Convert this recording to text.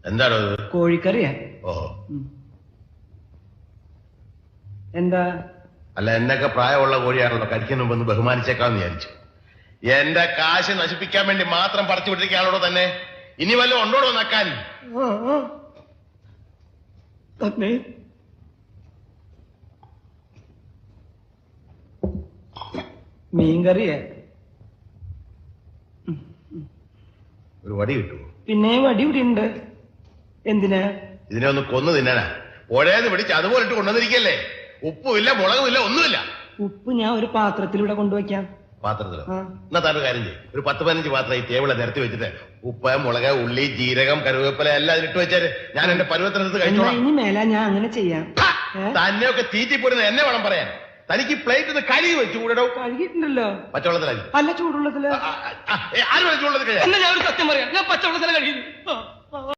എന്താണോ കോഴിക്കറിയാ. ഓ എന്താ? അല്ല, എന്നൊക്കെ പ്രായമുള്ള കോഴിയാണല്ലോ, കഴിക്കുന്ന മുമ്പ് ബഹുമാനിച്ചേക്കാന്ന് വിചാരിച്ചു. എന്റെ കാശ് നശിപ്പിക്കാൻ വേണ്ടി മാത്രം പറിച്ചു വിട്ടിരിക്കുകയാണോ തന്നെ? ഇനി വല്ലതും ഉണ്ടോടോ നക്കാൻ? മീൻകറിയാ. ഒരു വടി കിട്ടുമോ? പിന്നെ വടി ഇവിടെ ഉണ്ട്. എന്തിനാ? ഇതിനെ ഒന്ന് കൊന്നു തിന്നാനാ. പുഴയെന്ന് പിടിച്ച് അതുപോലെ ഇട്ട് കൊണ്ടുവന്നിരിക്കല്ലേ. ഉപ്പുമില്ല, മുളകുമില്ല, ഒന്നുമില്ല. ഉപ്പ് ഞാൻ ഒരു പാത്രത്തിലൂടെ കൊണ്ടുവയ്ക്കാം. പാത്രത്തിലോ? എന്നാ താൻ ഒരു കാര്യം ചെയ്യും, ഒരു 10-15 പാത്രം ഈ ടേബിളെ നിരത്തി വെച്ചിട്ട് ഉപ്പ്, മുളക്, ഉള്ളി, ജീരകം, കരുവേപ്പില എല്ലാം അതിലിട്ട് വെച്ചാല് ഞാൻ എന്റെ പരുവത്തിനടുത്ത് കഴിച്ചോളാം. ഇനി മേല ഞാൻ അങ്ങനെ ചെയ്യാം. തന്നെയൊക്കെ തീറ്റിപ്പോരുന്ന എന്നെ വേണം പറയാൻ. തനിക്ക് പ്ലേറ്റ് കഴുകി വെച്ചു കൂടോ? കഴുകിയിട്ടുണ്ടല്ലോ. പച്ചവെള്ളത്തിലായി? അല്ല, ചൂടുള്ളത്തില്. ആരും ചൂടുള്ളത് കഴിയാം. ഞാൻ ഒരു സത്യം പറയാം, ഞാൻ പച്ചവെള്ളത്തില കഴിയുന്നു.